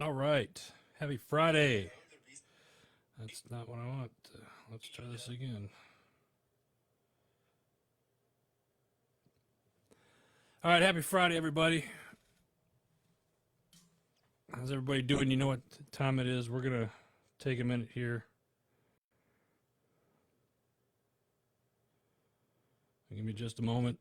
All right. Happy Friday. That's not what I want. Let's try this again. All right. Happy Friday, everybody. How's everybody doing? You know what time it is. We're going to take a minute here. Give me just a moment.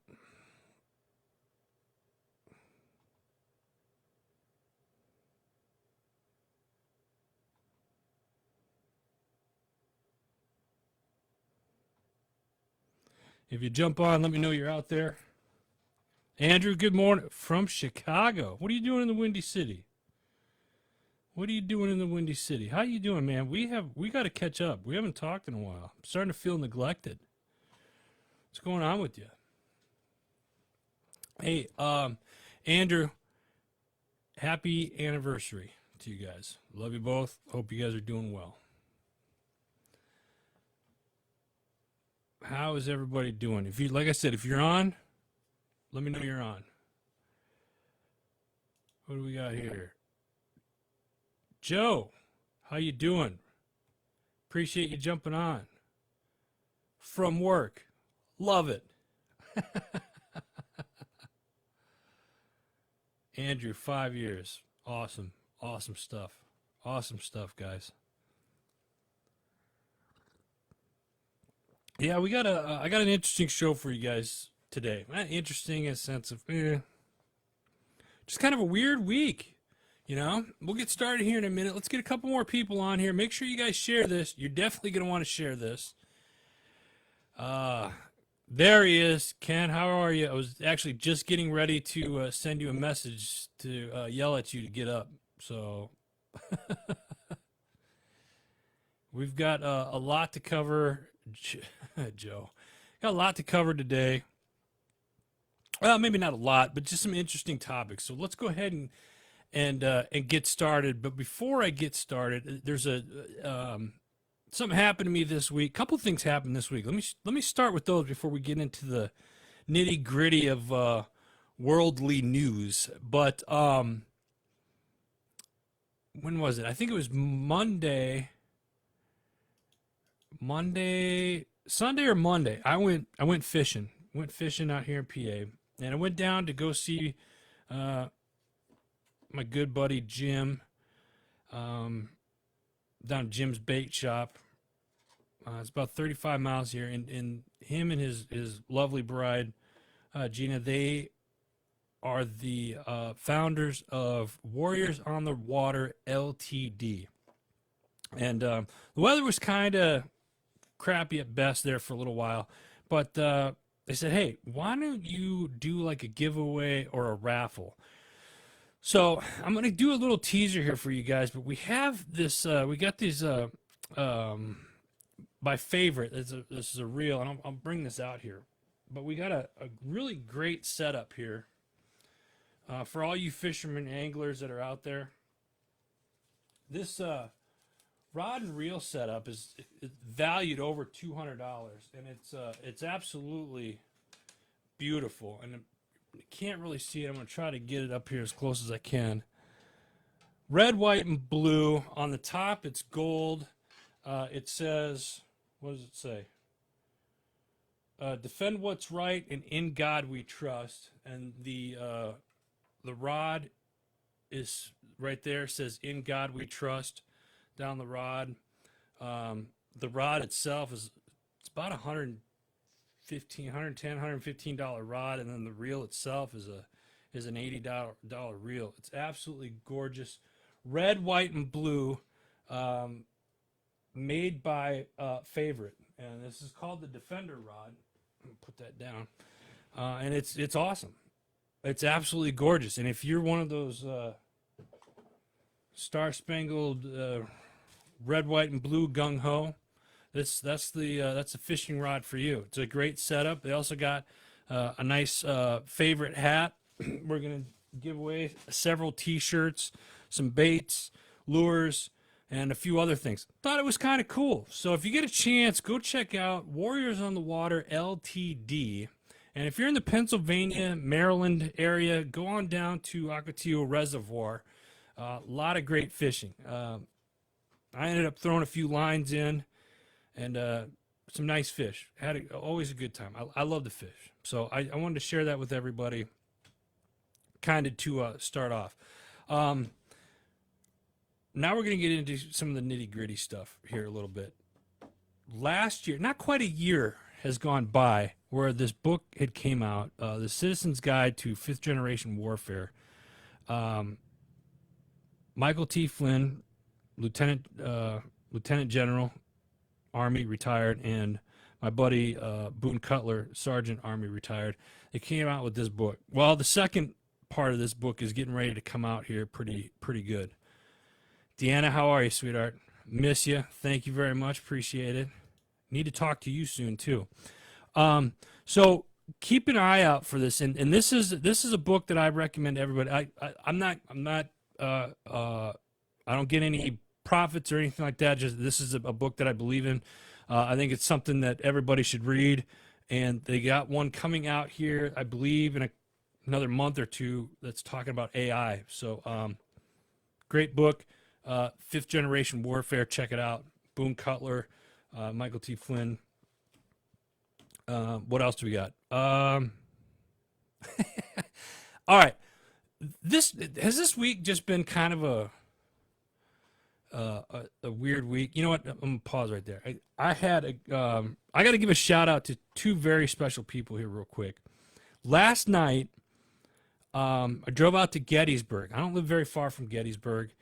If you jump on, let me know you're out there. Andrew, good morning from Chicago. What are you doing in the Windy City? What are you doing in the Windy City? How you doing, man? We got to catch up. We haven't talked in a while. I'm starting to feel neglected. What's going on with you? Hey, Andrew, happy anniversary to you guys. Love you both. Hope you guys are doing well. How is everybody doing? If you, like I said, if you're on, let me know you're on. What do we got here? Joe, how you doing? Appreciate you jumping on. From work. Love it. Andrew, 5 years. Awesome. Awesome stuff. Awesome stuff, guys. Yeah, I got an interesting show for you guys today. Interesting in a sense of just kind of a weird week. We'll get started here in a minute. Let's get a couple more people on here. Make sure you guys share this. You're definitely going to want to share this. There he is. Ken, how are you? I was actually just getting ready to send you a message to yell at you to get up. So we've got a lot to cover. Joe, got a lot to cover today. Well, maybe not a lot, but just some interesting topics. So let's go ahead and get started. But before I get started, there's something happened to me this week. A couple of things happened this week. Let me start with those before we get into the nitty gritty of worldly news. But when was it? I think it was Monday, Sunday or Monday. I went fishing. Went fishing out here in PA, and I went down to go see my good buddy Jim, down at Jim's bait shop. It's about 35 miles here, and him and his lovely bride, Gina, they are the founders of Warriors on the Water LTD. And the weather was kind of crappy at best there for a little while, but they said, hey, why don't you do like a giveaway or a raffle? So I'm going to do a little teaser here for you guys, but we have this, we got these, my favorite, this is a reel, and I'll bring this out here, but we got a really great setup here for all you fishermen, anglers that are out there. This rod and reel setup is valued over $200, and it's absolutely beautiful. And you can't really see it. I'm going to try to get it up here as close as I can. Red, white, and blue. On the top, it's gold. It says, what does it say? Defend what's right, and in God we trust. And the rod is right there. It says, in God we trust. Down the rod. The rod itself it's about $110, $115 rod, and then the reel itself is an $80 reel. It's absolutely gorgeous. Red, white, and blue, made by Favorite, and this is called the Defender rod. Put that down, and it's awesome. It's absolutely gorgeous, and if you're one of those star-spangled red, white, and blue gung-ho, that's the fishing rod for you. It's a great setup. They also got a nice Favorite hat. We're gonna give away several T-shirts, some baits, lures, and a few other things. Thought it was kind of cool. So if you get a chance, go check out Warriors on the Water LTD. And if you're in the Pennsylvania, Maryland area, go on down to Ocotillo Reservoir. A lot of great fishing. I ended up throwing a few lines in and some nice fish. Always a good time. I love to fish. So I wanted to share that with everybody, kind of to start off. Now we're going to get into some of the nitty gritty stuff here a little bit. Last year, not quite a year has gone by where this book had came out, The Citizen's Guide to Fifth Generation Warfare. Michael T. Flynn, Lieutenant General, Army, retired, and my buddy Boone Cutler, Sergeant, Army, retired. They came out with this book. Well, the second part of this book is getting ready to come out here pretty good. Deanna, how are you, sweetheart? Miss you. Thank you very much. Appreciate it. Need to talk to you soon too. So keep an eye out for this, and this is a book that I recommend to everybody. I don't get any profits or anything like that. Just this is a book that I believe in. I think it's something that everybody should read, and they got one coming out here, I believe, in another month or two that's talking about AI. So great book. Fifth Generation Warfare, check it out. Boone Cutler, Michael T. Flynn. What else do we got? All right. This week just been kind of a weird week. You know what? I'm gonna pause right there. I got to give a shout out to two very special people here real quick. Last night, I drove out to Gettysburg. I don't live very far from Gettysburg,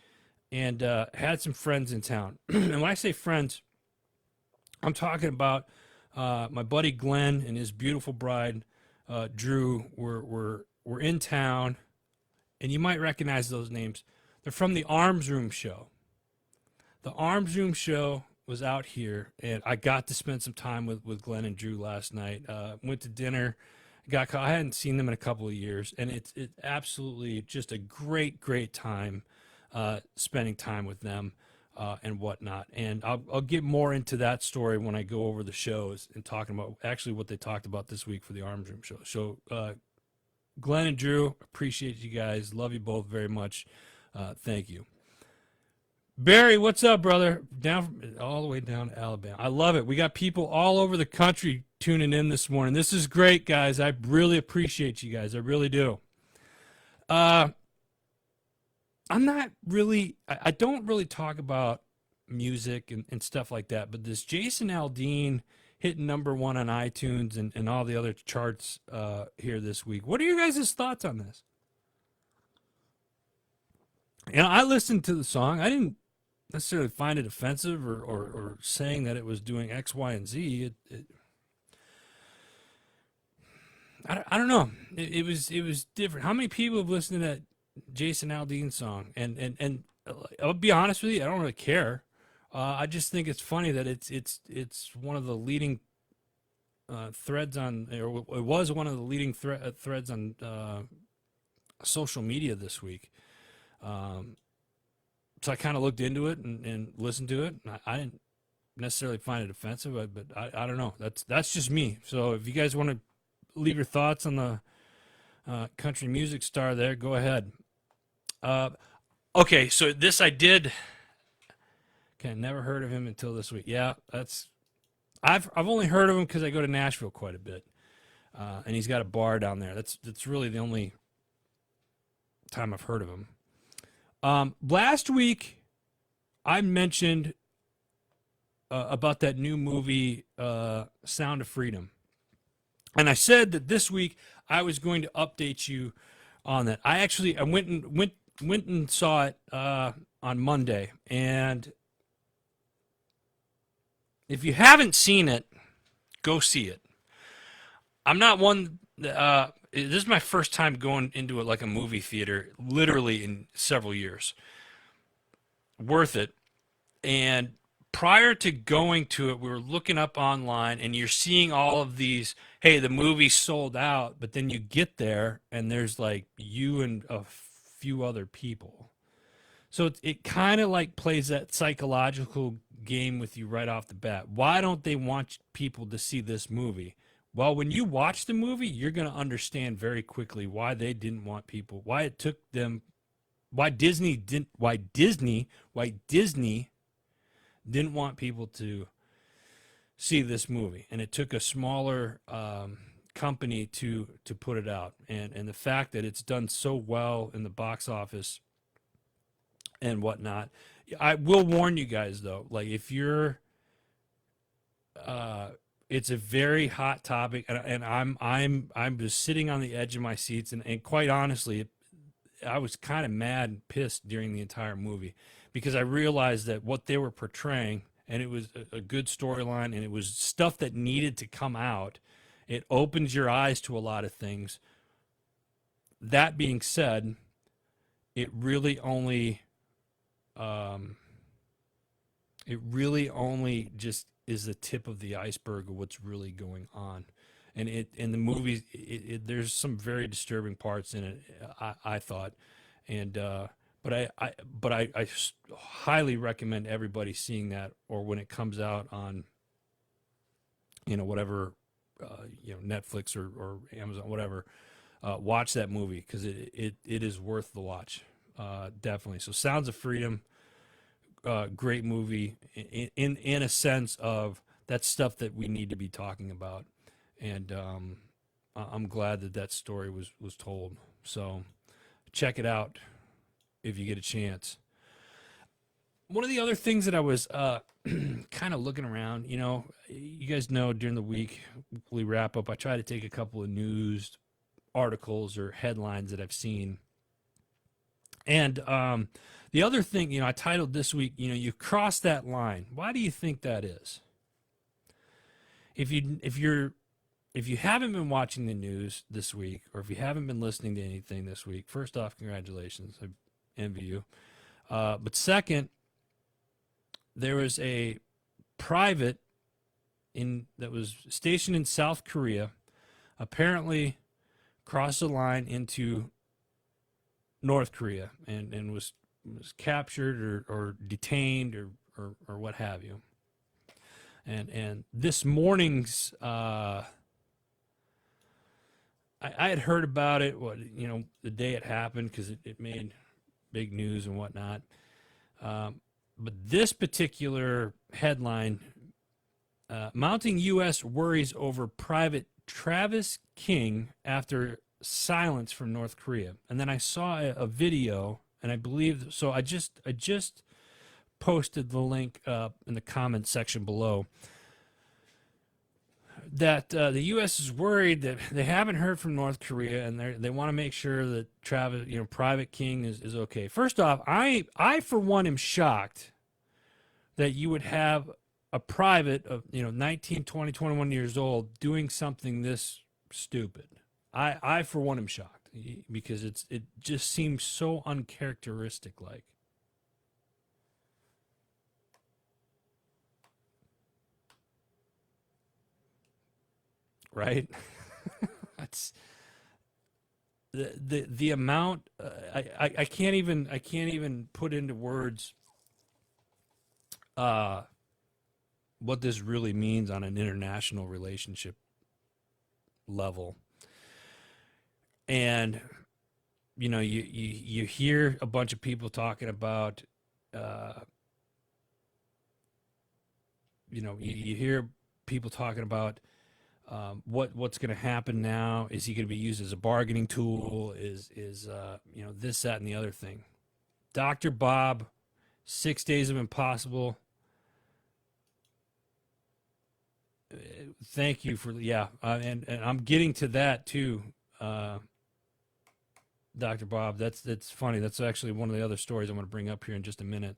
and had some friends in town. And when I say friends, I'm talking about my buddy Glenn and his beautiful bride Drew were in town, and you might recognize those names. They're from the Arms Room show. The Arms Room show was out here, and I got to spend some time with Glenn and Drew last night. Went to dinner. I hadn't seen them in a couple of years, and it's absolutely just a great time spending time with them and whatnot. And I'll get more into that story when I go over the shows and talking about actually what they talked about this week for the Arms Room show. So Glenn and Drew, appreciate you guys. Love you both very much. Thank you. Barry, what's up, brother? All the way down to Alabama. I love it. We got people all over the country tuning in this morning. This is great, guys. I really appreciate you guys. I really do. I don't really talk about music and stuff like that, but this Jason Aldean hitting #1 on iTunes and all the other charts here this week. What are your guys' thoughts on this? I listened to the song. I didn't necessarily find it offensive or saying that it was doing X, Y, and Z. I don't know. It was different. How many people have listened to that Jason Aldean song? And I'll be honest with you, I don't really care. I just think it's funny that it's one of the leading threads on, or it was one of the leading threads on social media this week. So I kind of looked into it and listened to it. And I didn't necessarily find it offensive, but I don't know. That's just me. So if you guys want to leave your thoughts on the country music star there, go ahead. Okay, so this I did. Okay, never heard of him until this week. Yeah, I've only heard of him because I go to Nashville quite a bit, and he's got a bar down there. That's really the only time I've heard of him. Last week, I mentioned about that new movie, Sound of Freedom. And I said that this week I was going to update you on that. I went and saw it on Monday. And if you haven't seen it, go see it. I'm not one... this is my first time going into it like a movie theater, literally in several years. Worth it. And prior to going to it, we were looking up online, and you're seeing all of these, hey, the movie's sold out, but then you get there, and there's like you and a few other people. So it kind of like plays that psychological game with you right off the bat. Why don't they want people to see this movie? Well, when you watch the movie, you're going to understand very quickly why they didn't want people, why it took them Why Disney didn't want people to see this movie, and it took a smaller company to put it out, and the fact that it's done so well in the box office and whatnot. I will warn you guys though, like if you're it's a very hot topic, and I'm just sitting on the edge of my seats, and quite honestly, I was kind of mad and pissed during the entire movie because I realized that what they were portraying, and it was a good storyline, and it was stuff that needed to come out. It opens your eyes to a lot of things. That being said, it really only um, just is the tip of the iceberg of what's really going on. And it in the movie, there's some very disturbing parts in it. I thought, and but I highly recommend everybody seeing that, or when it comes out on whatever Netflix or Amazon, whatever. Watch that movie because it is worth the watch, definitely. So Sounds of Freedom, great movie in a sense of that's stuff that we need to be talking about, and I'm glad that story was told. So check it out if you get a chance. One of the other things that I was kind of looking around, you guys know during the weekly wrap up, I try to take a couple of news articles or headlines that I've seen. And the other thing, I titled this week, you crossed that line. Why do you think that is? If you haven't been watching the news this week, or if you haven't been listening to anything this week, first off, congratulations. I envy you. But second, there was a private that was stationed in South Korea, apparently crossed the line into North Korea and was captured or detained or what have you. And this morning's I had heard about it the day it happened because it made big news and whatnot. But this particular headline, mounting U.S. worries over Private Travis King after silence from North Korea. And then I saw a video, and I believe, so I just posted the link in the comments section below, that the U.S. is worried that they haven't heard from North Korea, and they want to make sure that Travis, Private King is okay. First off, I for one am shocked that you would have a private of 19, 20, 21 years old doing something this stupid. I for one am shocked because it just seems so uncharacteristic like. Right? That's the amount I can't even put into words what this really means on an international relationship level. And you hear a bunch of people talking about you hear people talking about what's going to happen now. Is he going to be used as a bargaining tool? Is this, that, and the other thing? Dr. Bob, 6 Days of Impossible. Thank you for and I'm getting to that too, Dr. Bob. That's funny. That's actually one of the other stories I'm going to bring up here in just a minute.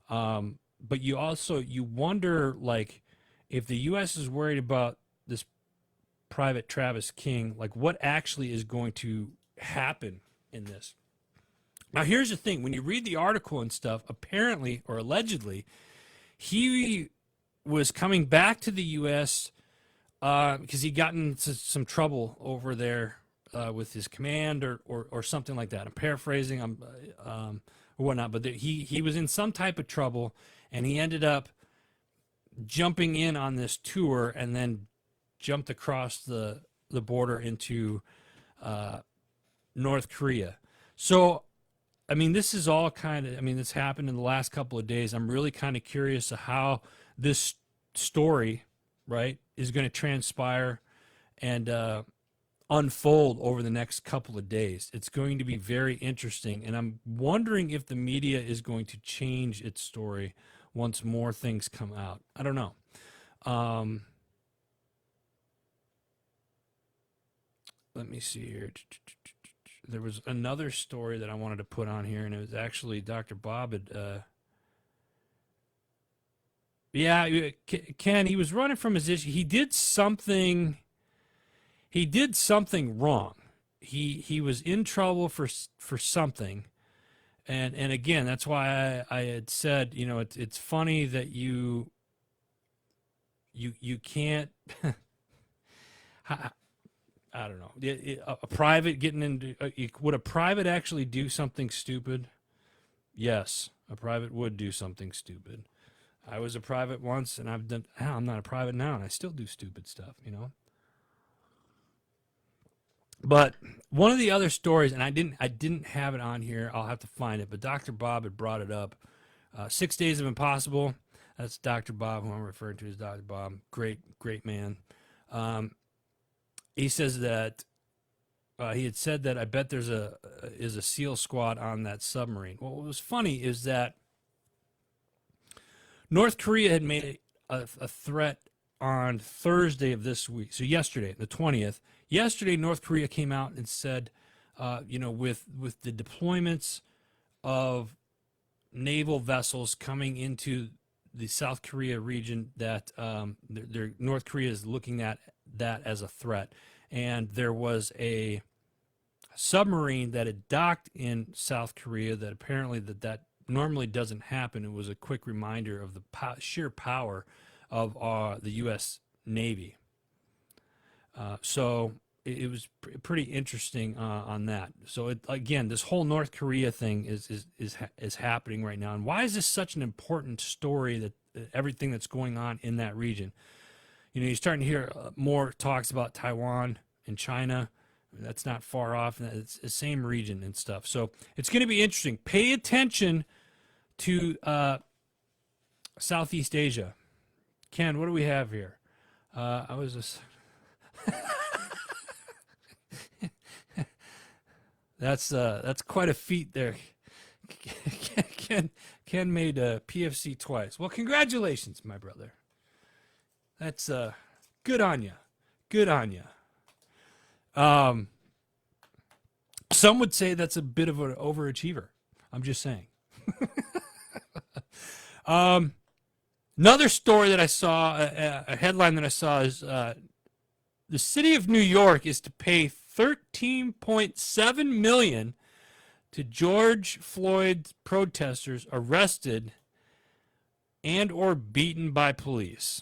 But you wonder, like, if the U.S. is worried about this Private Travis King, like what actually is going to happen in this. Now, here's the thing. When you read the article and stuff, apparently or allegedly, he was coming back to the U.S. Because he got into some trouble over there with his command or something like that. I'm paraphrasing, or whatnot, but he was in some type of trouble, and he ended up jumping in on this tour and then jumped across the border into North Korea. So I mean, this is all kind of, I mean, this happened in the last couple of days. I'm really kind of curious of how this story, right, is going to transpire and unfold over the next couple of days. It's going to be very interesting. And I'm wondering if the media is going to change its story once more things come out. I don't know. Let me see here. There was another story that I wanted to put on here, and it was actually Dr. Bob had. Yeah, Ken, he was running from his issue. He did something. He did something wrong. He was in trouble for something, and again, that's why I had said, you know, it's funny that you can't. I don't know. A private getting into would a private actually do something stupid? Yes, a private would do something stupid. I was a private once, and I've done. I'm not a private now, and I still do stupid stuff. You know. But one of the other stories, and I didn't have it on here. I'll have to find it. But Dr. Bob had brought it up. 6 Days of Impossible. That's Dr. Bob, who I'm referring to as Dr. Bob. Great man. He says that he had said that I bet there's a SEAL squad on that submarine. Well, what was funny is that North Korea had made a threat on Thursday of this week. So yesterday, the 20th. Yesterday, North Korea came out and said, you know, with the deployments of naval vessels coming into the South Korea region, that North Korea is looking at that as a threat. And there was a submarine that had docked in South Korea that apparently that normally doesn't happen. It was a quick reminder of the sheer power of the U.S. Navy. So it was pretty interesting on that. So again, this whole North Korea thing is happening right now. And why is this such an important story, that everything that's going on in that region? You know, you're starting to hear more talks about Taiwan and China. That's not far off. It's the same region and stuff. So it's going to be interesting. Pay attention to Southeast Asia. Ken, what do we have here? I was just... That's quite a feat there. Ken made PFC twice. Well, congratulations, my brother. That's good on you. Good on you. Some would say that's a bit of an overachiever. I'm just saying. Another story that I saw, a headline that I saw is the city of New York is to pay $13.7 million to George Floyd protesters arrested and or beaten by police.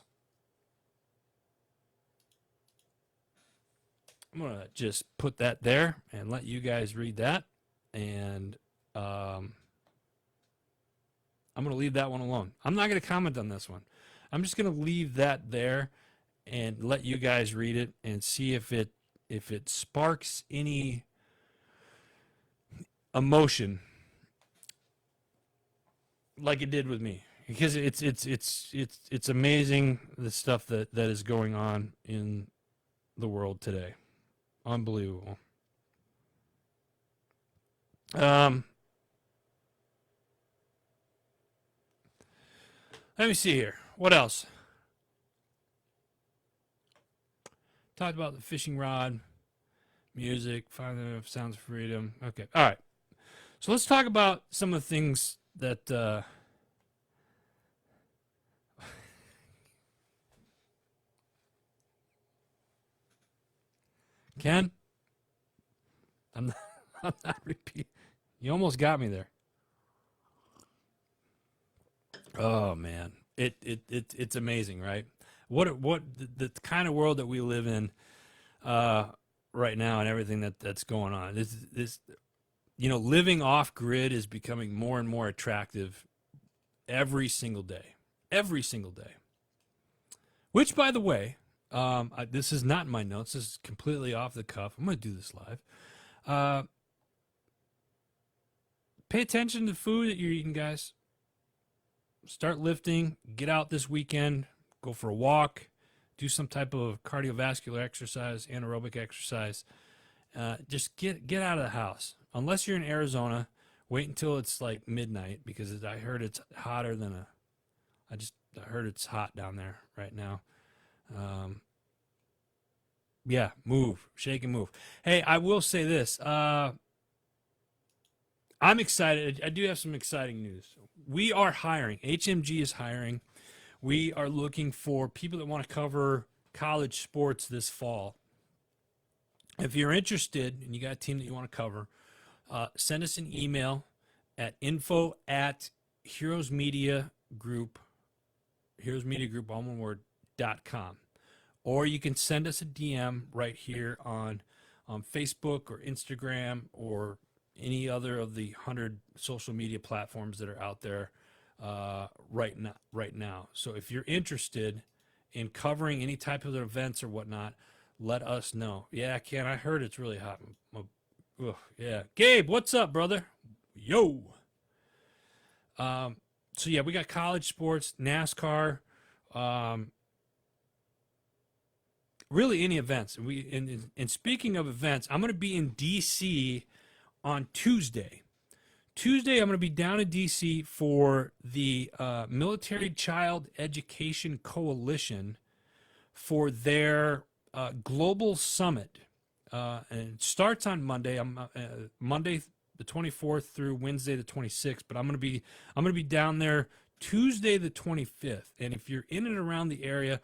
I'm going to just put that there and let you guys read that. And I'm going to leave that one alone. I'm not going to comment on this one. I'm just going to leave that there and let you guys read it and see if it sparks any emotion like it did with me, because it's amazing the stuff that is going on in the world today. Unbelievable. Let me see here. What else? Talked about the fishing rod, music, finding enough sounds of freedom. Okay. All right. So let's talk about some of the things that Ken, I'm not repeating. You almost got me there. Oh man. It's amazing, right? What the kind of world that we live in right now, and everything that's going on. This you know, living off grid is becoming more and more attractive every single day. Every single day. Which, by the way, this is not in my notes. This is completely off the cuff. I'm going to do this live. pay attention to the food that you're eating, guys. Start lifting. Get out this weekend. Go for a walk. Do some type of cardiovascular exercise, anaerobic exercise. Just get out of the house. Unless you're in Arizona, wait until it's like midnight, because I heard it's hotter than I heard it's hot down there right now. Yeah, move, shake and move. Hey, I will say this. I'm excited. I do have some exciting news. We are hiring. HMG is hiring. We are looking for people that want to cover college sports this fall. If you're interested and you got a team that you want to cover, send us an email at info@heroesmediagroup, all one word, .com. Or you can send us a DM right here on Facebook or Instagram or any other of the 100 social media platforms that are out there right now. So if you're interested in covering any type of events or whatnot, let us know. Yeah, Ken, I heard it's really hot. Yeah. Gabe, what's up, brother? Yo. So yeah, we got college sports, NASCAR, really any events. And speaking of events, I'm going to be in DC on Tuesday. I'm going to be down in DC for the Military Child Education Coalition for their global summit. And it starts on Monday. Monday the 24th through Wednesday the 26th. But I'm going to be down there Tuesday the 25th. And if you're in and around the area,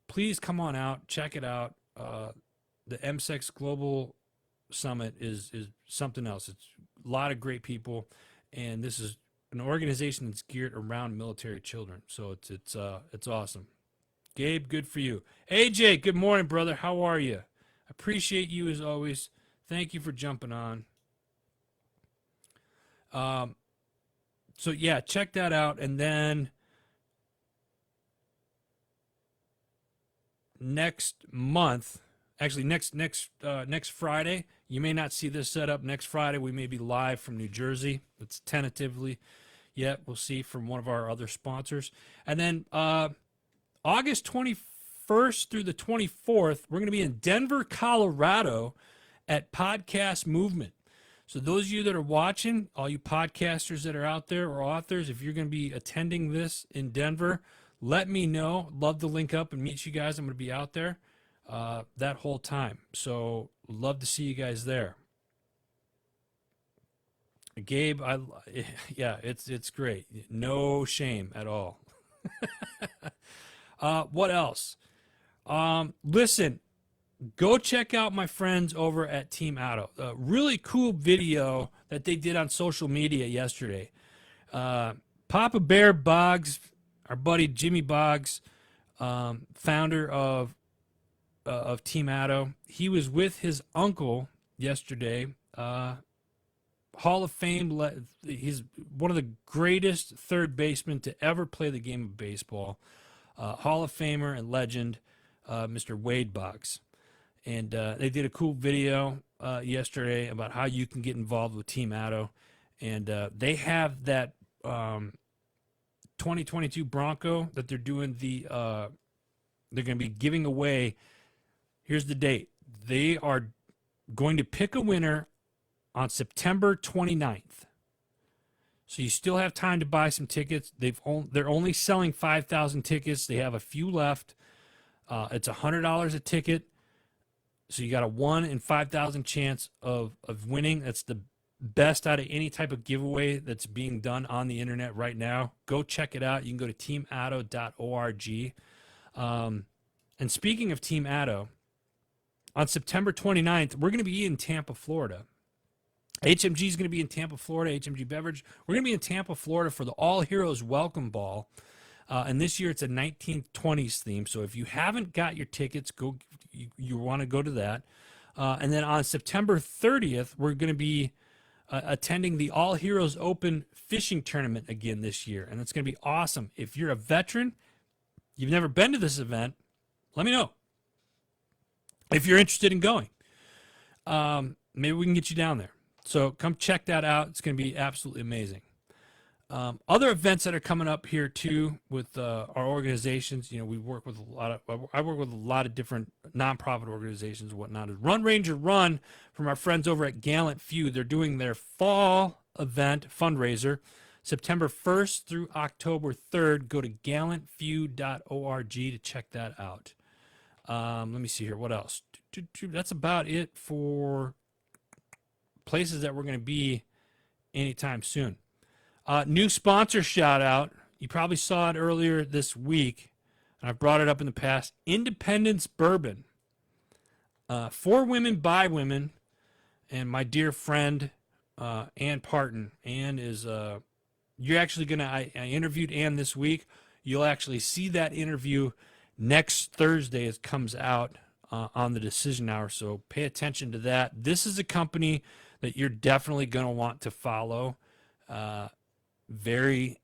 please come on out, check it out. The MSEX Global Summit is something else. It's a lot of great people, and this is an organization that's geared around military children. So it's awesome. Gabe, good for you. AJ, good morning, brother. How are you? Appreciate you as always. Thank you for jumping on. So yeah, check that out, and then next month, actually next Friday, you may not see this set up. Next Friday, we may be live from New Jersey. It's tentatively yet. We'll see from one of our other sponsors. And then August 21st through the 24th, we're going to be in Denver, Colorado at Podcast Movement. So those of you that are watching, all you podcasters that are out there or authors, if you're going to be attending this in Denver, let me know. Love to link up and meet you guys. I'm going to be out there that whole time. So love to see you guys there. Gabe, yeah, it's great. No shame at all. What else? Listen, go check out my friends over at Team Atto. A really cool video that they did on social media yesterday. Papa Bear Boggs, our buddy Jimmy Boggs, founder of Team Atto, he was with his uncle yesterday. Hall of Fame. He's one of the greatest third basemen to ever play the game of baseball. Hall of Famer and legend, Mr. Wade Boggs. And they did a cool video yesterday about how you can get involved with Team Atto. And they have that 2022 Bronco that they're doing they're going to be giving away. Here's the date. They are going to pick a winner on September 29th. So you still have time to buy some tickets. They're only selling 5,000 tickets. They have a few left. It's $100 a ticket. So you got a 1 in 5,000 chance of winning. That's the best out of any type of giveaway that's being done on the internet right now. Go check it out. You can go to teamatto.org. And speaking of Team Atto, on September 29th, we're going to be in Tampa, Florida. HMG is going to be in Tampa, Florida, HMG Beverage. We're going to be in Tampa, Florida for the All Heroes Welcome Ball. And this year it's a 1920s theme. So if you haven't got your tickets, you want to go to that. And then on September 30th, we're going to be attending the All Heroes Open Fishing Tournament again this year. And it's going to be awesome. If you're a veteran, you've never been to this event, let me know. If you're interested in going, maybe we can get you down there. So come check that out. It's going to be absolutely amazing. Other events that are coming up here too with our organizations, we work with I work with a lot of different nonprofit organizations and whatnot. Run Ranger Run from our friends over at Gallant Few. They're doing their fall event fundraiser September 1st through October 3rd. Go to gallantfew.org to check that out. Let me see here. What else? That's about it for places that we're going to be anytime soon. New sponsor shout out. You probably saw it earlier this week, and I've brought it up in the past. Independence Bourbon. For women, by women, and my dear friend Ann Parton. Ann is, you're actually going to, I interviewed Ann this week. You'll actually see that interview next Thursday. It comes out on the Decision Hour, so pay attention to that. This is a company that you're definitely going to want to follow. Very,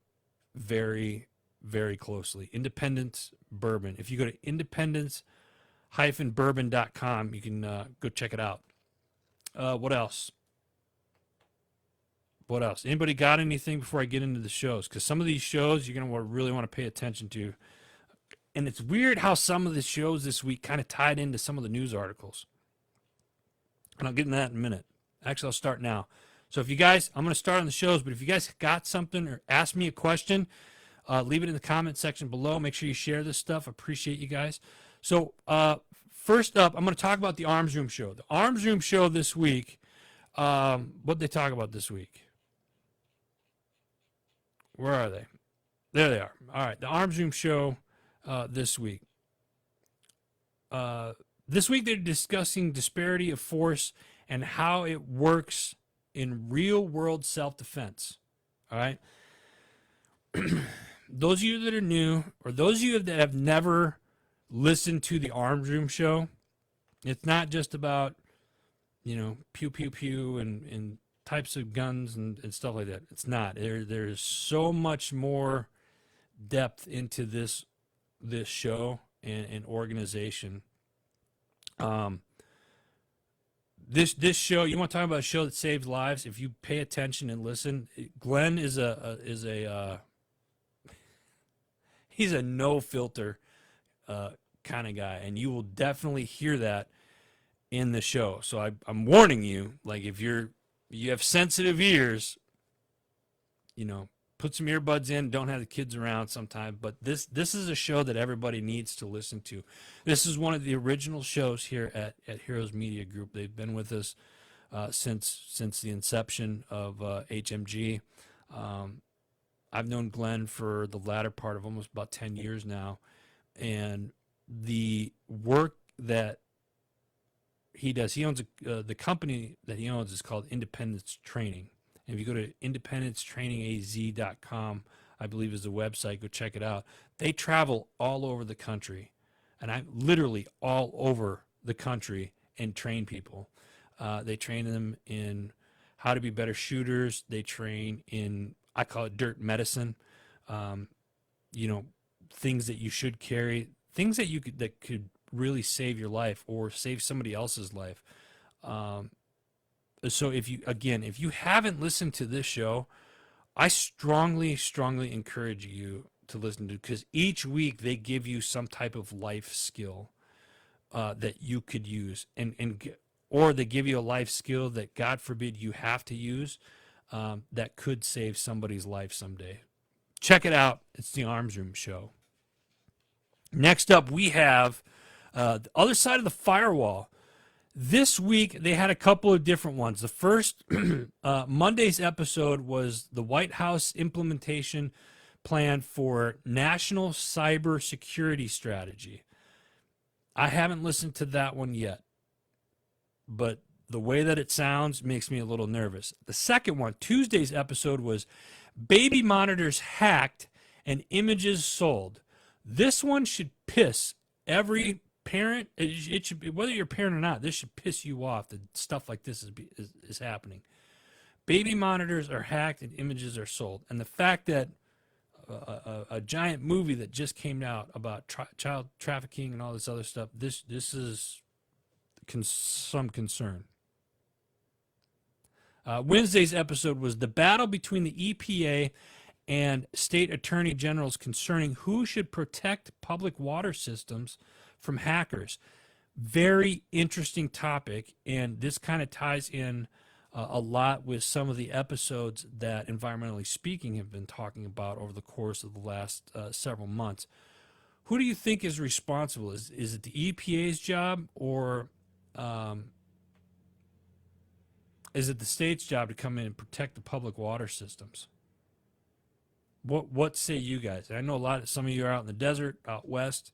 very, very closely. Independence Bourbon. If you go to independence-bourbon.com, you can go check it out. What else? What else? Anybody got anything before I get into the shows? Because some of these shows you're going to really want to pay attention to. And it's weird how some of the shows this week kind of tied into some of the news articles. And I'll get into that in a minute. Actually, I'll start now. So if you guys, I'm going to start on the shows, but if you guys got something or ask me a question, leave it in the comment section below. Make sure you share this stuff. Appreciate you guys. So first up, I'm going to talk about the Arms Room Show. The Arms Room Show this week, what did they talk about this week? Where are they? There they are. All right, the Arms Room Show this week. This week they're discussing disparity of force and how it works in real-world self-defense, all right? Those of you that are new, or those of you that have never listened to the Arms Room Show, it's not just about, pew, pew, pew, and types of guns and stuff like that. It's not. There's so much more depth into this show and organization. This show, you want to talk about a show that saves lives? If you pay attention and listen, Glenn is he's a no filter kind of guy, and you will definitely hear that in the show. So I'm warning you, like if you have sensitive ears, put some earbuds in. Don't have the kids around sometime. But this is a show that everybody needs to listen to. This is one of the original shows here at Heroes Media Group. They've been with us since the inception of HMG. I've known Glenn for the latter part of almost about 10 years now. And the work that he does, he owns the company that he owns is called Independence Training. And if you go to independencetrainingaz.com, I believe is the website, go check it out. They travel all over the country, and I'm literally all over the country, and train people. They train them in how to be better shooters. They train in, I call it dirt medicine. Things that you should carry, things that that could really save your life or save somebody else's life. So if you haven't listened to this show, I strongly encourage you to listen to it, because each week they give you some type of life skill that you could use, or they give you a life skill that, God forbid, you have to use that could save somebody's life someday. Check it out. It's the Arms Room Show. Next up, we have the other side of the firewall. This week, they had a couple of different ones. The first, Monday's episode was the White House implementation plan for National Cybersecurity Strategy. I haven't listened to that one yet, but the way that it sounds makes me a little nervous. The second one, Tuesday's episode, was Baby Monitors Hacked and Images Sold. This one should piss every parent. It should be, whether you're a parent or not, this should piss you off that stuff like this is happening. Baby monitors are hacked and images are sold, and the fact that a giant movie that just came out about child trafficking and all this other stuff, this is some concern. Wednesday's episode was the battle between the EPA and state attorney generals concerning who should protect public water systems from hackers. Very interesting topic, and this kind of ties in a lot with some of the episodes that Environmentally Speaking have been talking about over the course of the last several months. Who do you think is responsible? Is it the EPA's job, or is it the state's job to come in and protect the public water systems? What say you guys? I know some of you are out in the desert, out west.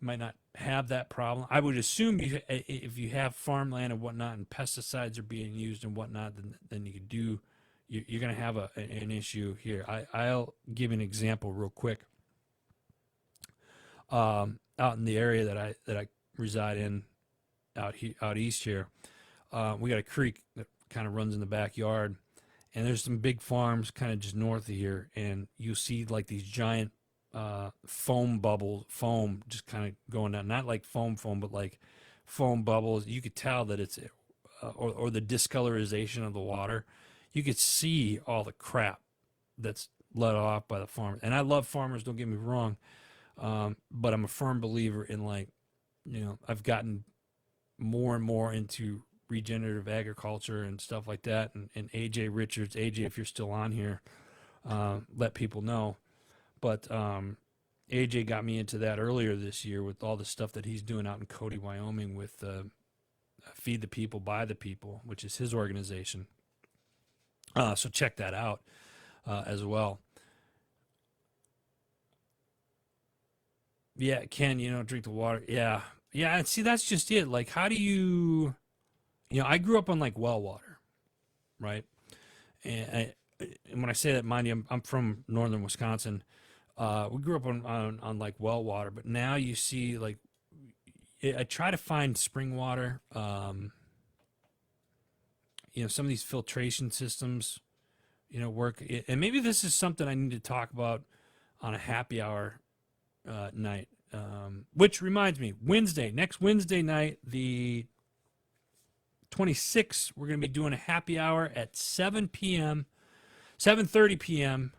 You might not have that problem. I would assume if you have farmland and whatnot, and pesticides are being used and whatnot, then you're going to have an issue here. I'll give you an example real quick. Out in the area that I reside in, out east here, we got a creek that kind of runs in the backyard, and there's some big farms kind of just north of here, and you see like these giant foam just kind of going down, not like foam, but like foam bubbles. You could tell that it's or the discolorization of the water. You could see all the crap that's let off by the farmers. And I love farmers, don't get me wrong, but I'm a firm believer in, like, I've gotten more and more into regenerative agriculture and stuff like that. And AJ Richards, AJ, if you're still on here, let people know. But AJ got me into that earlier this year with all the stuff that he's doing out in Cody, Wyoming with Feed the People, By the People, which is his organization. So check that out as well. Yeah, Ken, drink the water. Yeah. Yeah, and see, that's just it. Like, how do you, I grew up on, like, well water, right? And when I say that, mind you, I'm from northern Wisconsin. We grew up on like well water, but now you see, like, I try to find spring water. Some of these filtration systems, work. And maybe this is something I need to talk about on a happy hour night. Which reminds me, next Wednesday night, the 26th, we're going to be doing a happy hour at 7 p.m., 7:30 p.m.,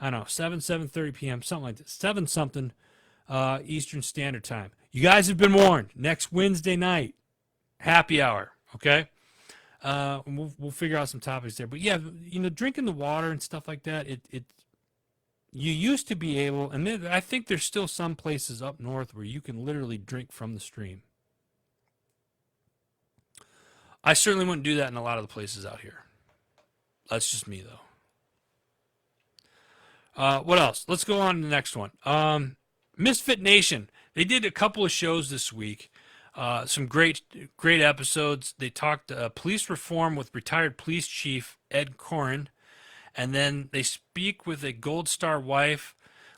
I don't know, 7:30 p.m., something like that, 7 something Eastern Standard Time. You guys have been warned. Next Wednesday night, happy hour, okay? We'll figure out some topics there. But yeah, drinking the water and stuff like that, you used to be able, and I think there's still some places up north where you can literally drink from the stream. I certainly wouldn't do that in a lot of the places out here. That's just me, though. What else? Let's go on to the next one. Misfit Nation. They did a couple of shows this week. Some great episodes. They talked police reform with retired police chief Ed Corin. And then they speak with a Gold Star wife,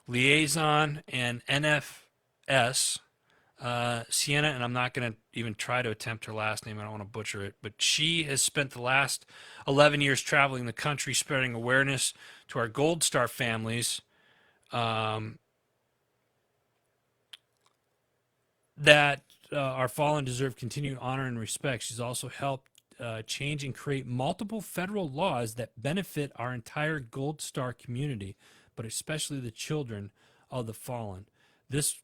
liaison, and NFS, Sienna, and I'm not going to even try to attempt her last name. I don't want to butcher it. But she has spent the last 11 years traveling the country, spreading awareness to our Gold Star families that our fallen deserve continued honor and respect. She's also helped change and create multiple federal laws that benefit our entire Gold Star community, but especially the children of the fallen. This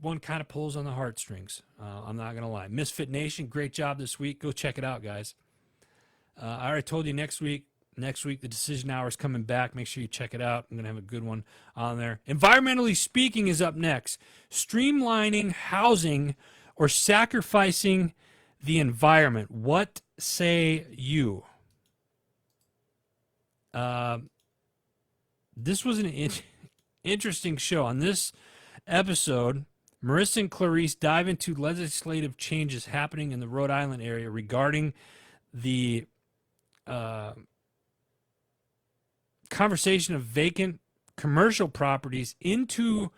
one kind of pulls on the heartstrings. I'm not going to lie. Misfit Nation, great job this week. Go check it out, guys. I already told you next week the Decision Hour is coming back. Make sure you check it out. I'm going to have a good one on there. Environmentally Speaking is up next. Streamlining housing or sacrificing the environment. What say you? This was an interesting show. On this episode, Marissa and Clarice dive into legislative changes happening in the Rhode Island area regarding the conversation of vacant commercial properties into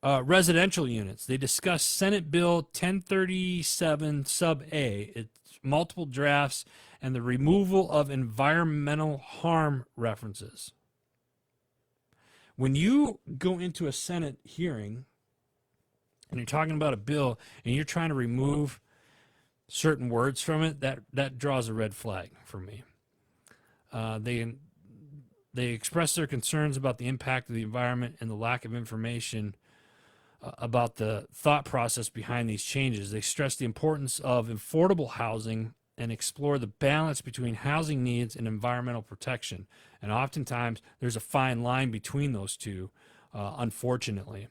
residential units. They discuss Senate Bill 1037 Sub A. It's multiple drafts and the removal of environmental harm references. When you go into a Senate hearing and you're talking about a bill and you're trying to remove certain words from it, that draws a red flag for me. They express their concerns about the impact of the environment and the lack of information about the thought process behind these changes. They stress the importance of affordable housing and explore the balance between housing needs and environmental protection. And oftentimes, there's a fine line between those two, unfortunately.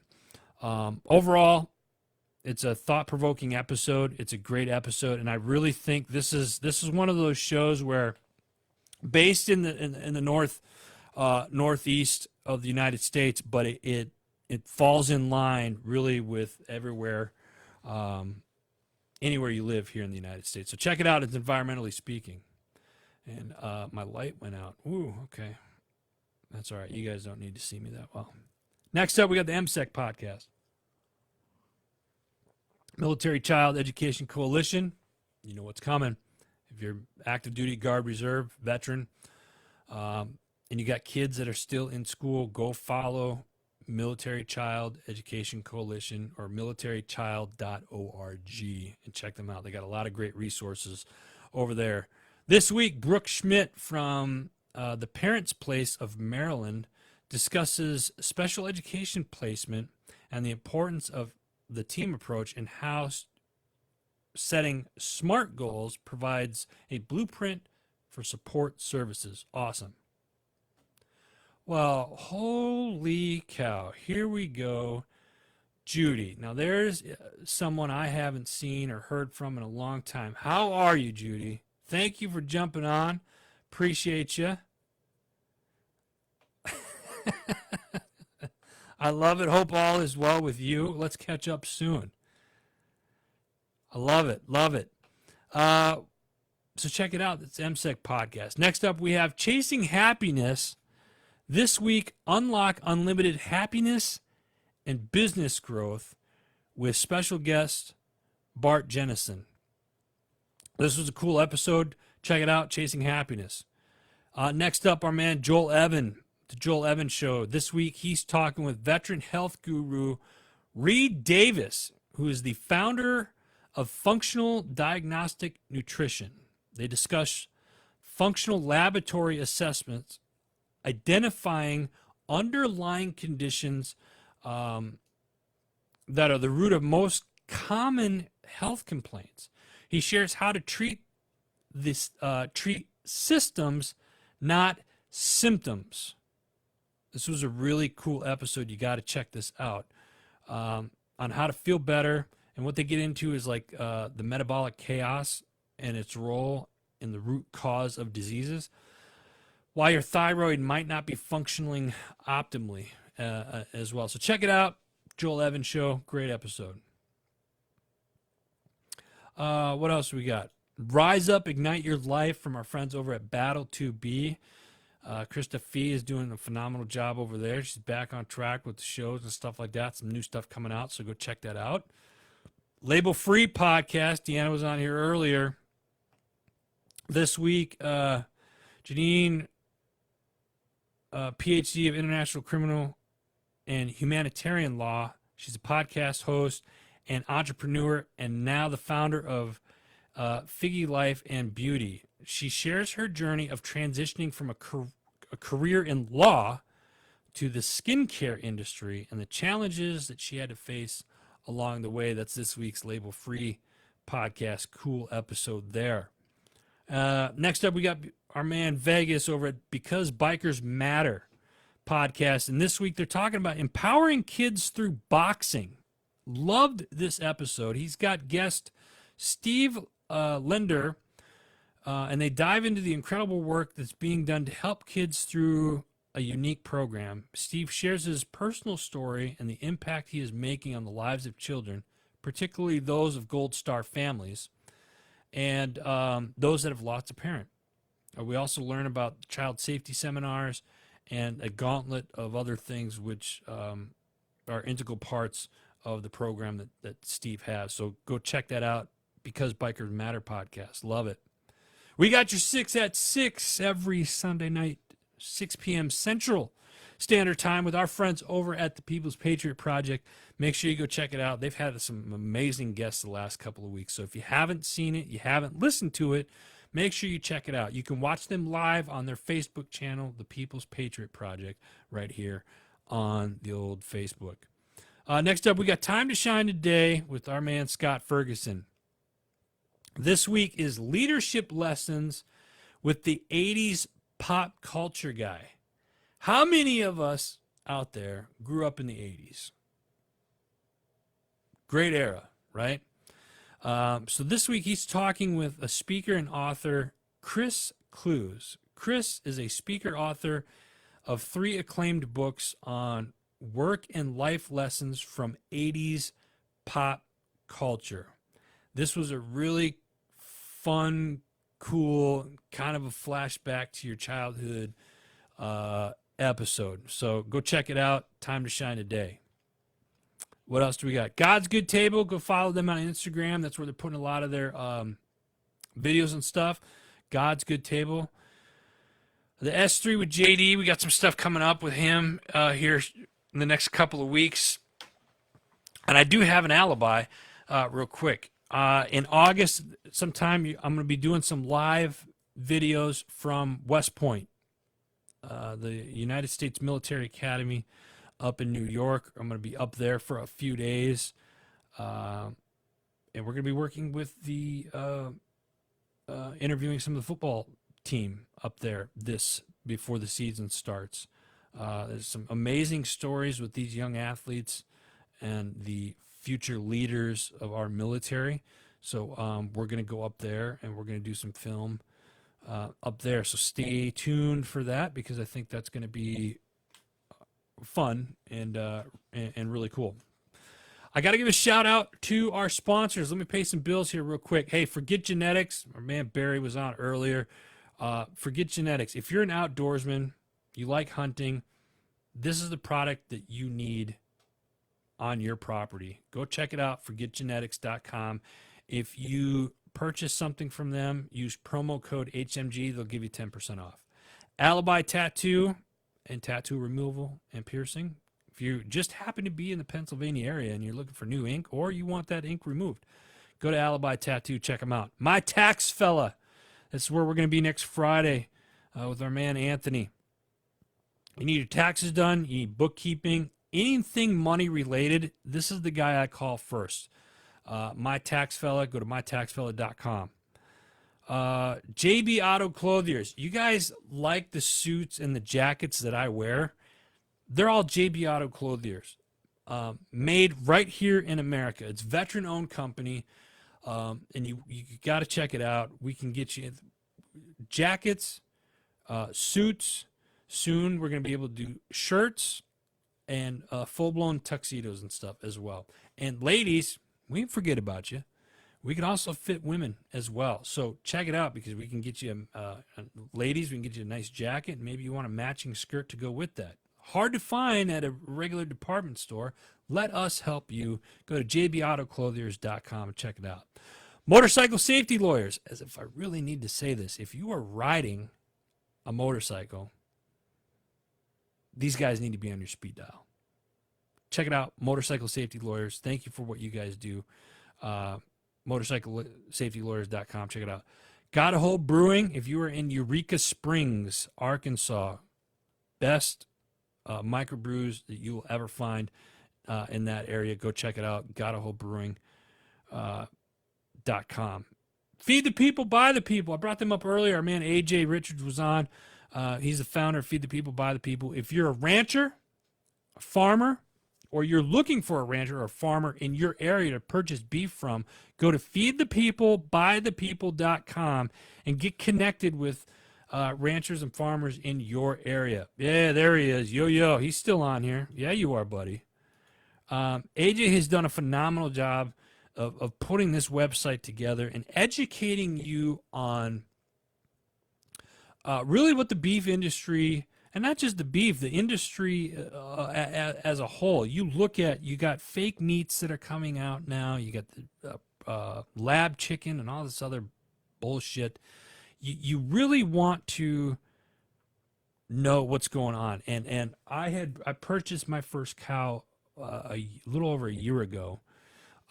Overall, it's a thought-provoking episode. It's a great episode, and I really think this is one of those shows where, based in the northeast of the United States, but it falls in line really with everywhere, anywhere you live here in the United States. So check it out. It's Environmentally Speaking. And my light went out. Ooh, okay. That's all right. You guys don't need to see me that well. Next up, we got the MSEC podcast. Military Child Education Coalition. You know what's coming. If you're active duty, Guard, Reserve, veteran, and you got kids that are still in school, go follow Military Child Education Coalition or militarychild.org and check them out. They got a lot of great resources over there. This week, Brooke Schmidt from the Parents' Place of Maryland discusses special education placement and the importance of the team approach and how setting SMART goals provides a blueprint for support services. Awesome. Well, holy cow. Here we go. Judy. Now, there's someone I haven't seen or heard from in a long time. How are you, Judy? Thank you for jumping on. Appreciate you. I love it. Hope all is well with you. Let's catch up soon. I love it. Love it. So check it out. It's MSEC Podcast. Next up, we have Chasing Happiness. This week, unlock unlimited happiness and business growth with special guest Bart Jennison. This was a cool episode. Check it out, Chasing Happiness. Next up, our man Joel Evan, the Joel Evan Show. This week, he's talking with veteran health guru Reed Davis, who is the founder of Functional Diagnostic Nutrition. They discuss functional laboratory assessments, identifying underlying conditions that are the root of most common health complaints. He shares how to treat systems, not symptoms. This was a really cool episode. You got to check this out on how to feel better. And what they get into is like the metabolic chaos and its role in the root cause of diseases. Why your thyroid might not be functioning optimally as well. So check it out. Joel Evans Show. Great episode. What else we got? Rise Up, Ignite Your Life from our friends over at Battle 2B. Krista Fee is doing a phenomenal job over there. She's back on track with the shows and stuff like that. Some new stuff coming out, so go check that out. Label Free Podcast. Deanna was on here earlier. This week, Janine, PhD of International Criminal and Humanitarian Law. She's a podcast host and entrepreneur, and now the founder of Figgy Life and Beauty. She shares her journey of transitioning from a career in law to the skincare industry and the challenges that she had to face along the way. That's this week's Label Free Podcast. Cool episode there. Next up, we got our man Vegas over at Because Bikers Matter podcast. And this week, they're talking about empowering kids through boxing. Loved this episode. He's got guest Steve Linder, and they dive into the incredible work that's being done to help kids through a unique program. Steve shares his personal story and the impact he is making on the lives of children, particularly those of Gold Star families and those that have lost a parent. We also learn about child safety seminars and a gauntlet of other things which are integral parts of the program that Steve has. So go check that out, Because Bikers Matter podcast. Love it. We got your 6 at 6 every Sunday night, 6 p.m. Central Standard Time with our friends over at the People's Patriot Project. Make sure you go check it out. They've had some amazing guests the last couple of weeks. So if you haven't seen it, you haven't listened to it, Make sure you check it out. You can watch them live on their Facebook channel, The People's Patriot Project, right here on the old Facebook. Next up, we got Time to Shine Today with our man Scott Ferguson. This week is leadership lessons with the 80s pop culture guy. How many of us out there grew up in the 80s? Great era, right? So this week he's talking with a speaker and author, Chris Clues. Chris is a speaker author of 3 acclaimed books on work and life lessons from 80s pop culture. This was a really fun, cool, kind of a flashback to your childhood episode. So go check it out. Time to Shine Today. What else do we got? God's Good Table. Go follow them on Instagram. That's where they're putting a lot of their videos and stuff. God's Good Table. The S3 with JD. We got some stuff coming up with him here in the next couple of weeks. And I do have an alibi real quick. In August, sometime, I'm going to be doing some live videos from West Point, the United States Military Academy up in New York. I'm going to be up there for a few days. And we're going to be working with the interviewing some of the football team up there before the season starts. There's some amazing stories with these young athletes and the future leaders of our military. So we're going to go up there and we're going to do some film up there. So stay tuned for that, because I think that's going to be fun and really cool. I got to give a shout out to our sponsors. Let me pay some bills here real quick. Hey, Forget Genetics. Our man Barry was on earlier. Forget Genetics. If you're an outdoorsman, you like hunting, this is the product that you need on your property. Go check it out, forgetgenetics.com. If you purchase something from them, use promo code HMG, they'll give you 10% off. Alibi Tattoo and tattoo removal and piercing. If you just happen to be in the Pennsylvania area and you're looking for new ink, or you want that ink removed, go to Alibi Tattoo, check them out. My Tax Fella. That's where we're going to be next Friday with our man Anthony. You need your taxes done, you need bookkeeping, anything money related, this is the guy I call first. My Tax Fella, go to mytaxfella.com. JB Auto Clothiers. You guys like the suits and the jackets that I wear? They're all JB Auto Clothiers. Made right here in America. It's veteran-owned company, and you got to check it out. We can get you jackets, suits. Soon we're going to be able to do shirts and full-blown tuxedos and stuff as well. And ladies, we didn't forget about you. We can also fit women as well. So check it out, because we can get you, ladies, we can get you a nice jacket, and maybe you want a matching skirt to go with that. Hard to find at a regular department store. Let us help you. Go to jbautoclothiers.com and check it out. Motorcycle Safety Lawyers. As if I really need to say this. If you are riding a motorcycle, these guys need to be on your speed dial. Check it out, Motorcycle Safety Lawyers. Thank you for what you guys do. MotorcycleSafetyLawyers.com. Check it out. Got a Hold Brewing. If you are in Eureka Springs, Arkansas, best microbrews that you will ever find in that area. Go check it out. GottaHoldBrewing.com. Feed the People, Buy the People. I brought them up earlier. Our man AJ Richards was on. He's the founder of Feed the People, Buy the People. If you're a rancher, a farmer, or you're looking for a rancher or a farmer in your area to purchase beef from, go to feedthepeoplebuythepeople.com and get connected with ranchers and farmers in your area. Yeah, there he is. Yo, he's still on here. Yeah, you are, buddy. AJ has done a phenomenal job of putting this website together and educating you on really what the beef industry, and not just the beef, the industry as a whole. You got fake meats that are coming out now. You got the lab chicken and all this other bullshit. You really want to know what's going on. And I purchased my first cow a little over a year ago,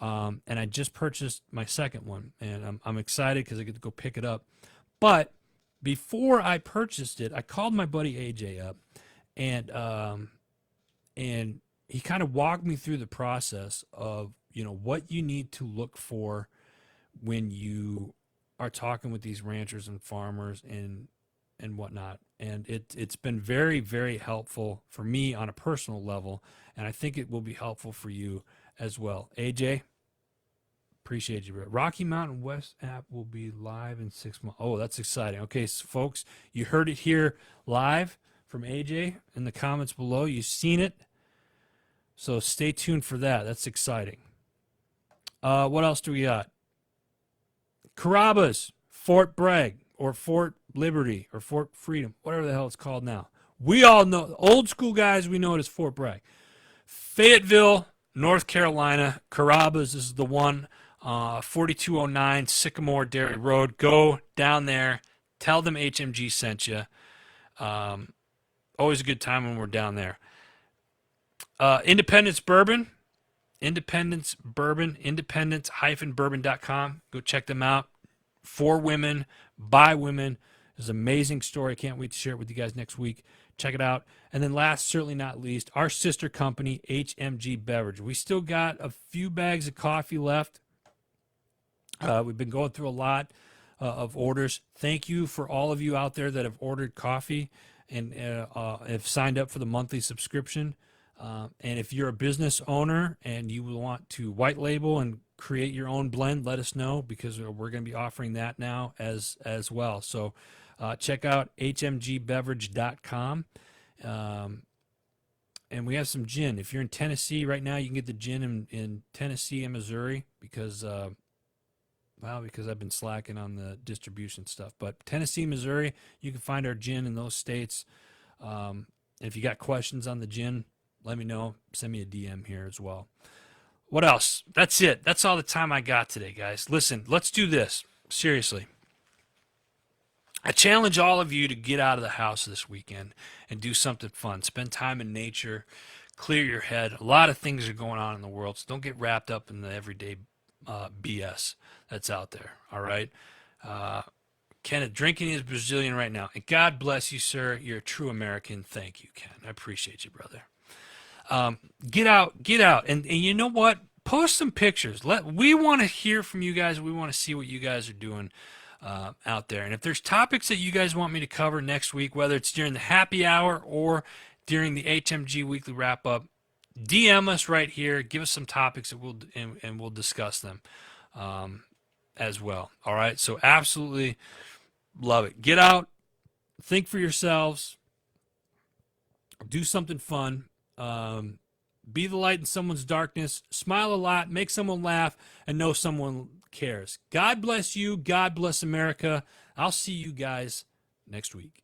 and I just purchased my second one, and I'm excited because I get to go pick it up. But before I purchased it, I called my buddy AJ up, and and he kind of walked me through the process of, what you need to look for when you are talking with these ranchers and farmers and whatnot. And it's been very, very helpful for me on a personal level, and I think it will be helpful for you as well. AJ, appreciate you, bro. Rocky Mountain West app will be live in 6 months. Oh, that's exciting. Okay, so folks, you heard it here live from AJ in the comments below. You've seen it. So stay tuned for that. That's exciting. What else do we got? Carrabba's, Fort Bragg, or Fort Liberty, or Fort Freedom, whatever the hell it's called now. We all know, old school guys, we know it as Fort Bragg. Fayetteville, North Carolina, Carrabba's is the one, 4209 Sycamore Dairy Road. Go down there. Tell them HMG sent you. Always a good time when we're down there. Independence Bourbon, independence-bourbon.com. Go check them out. For women, by women. It's an amazing story. I can't wait to share it with you guys next week. Check it out. And then last, certainly not least, our sister company, HMG Beverage. We still got a few bags of coffee left. We've been going through a lot of orders. Thank you for all of you out there that have ordered coffee and have signed up for the monthly subscription. And if you're a business owner and you want to white label and create your own blend, let us know, because we're going to be offering that now as well. So check out hmgbeverage.com. And we have some gin. If you're in Tennessee right now, you can get the gin in Tennessee and Missouri because I've been slacking on the distribution stuff. But Tennessee, Missouri, you can find our gin in those states. And if you got questions on the gin, let me know. Send me a DM here as well. What else? That's it. That's all the time I got today, guys. Listen, let's do this. Seriously. I challenge all of you to get out of the house this weekend and do something fun. Spend time in nature. Clear your head. A lot of things are going on in the world, so don't get wrapped up in the everyday BS that's out there. All right? Ken, drinking is Brazilian right now. And God bless you, sir. You're a true American. Thank you, Ken. I appreciate you, brother. Get out. And you know what? Post some pictures. We want to hear from you guys. We want to see what you guys are doing out there. And if there's topics that you guys want me to cover next week, whether it's during the happy hour or during the HMG Weekly Wrap Up, DM us right here. Give us some topics that we'll discuss them as well. All right. So absolutely love it. Get out. Think for yourselves. Do something fun. Be the light in someone's darkness. Smile a lot. Make someone laugh. And know someone cares. God bless you. God bless America. I'll see you guys next week.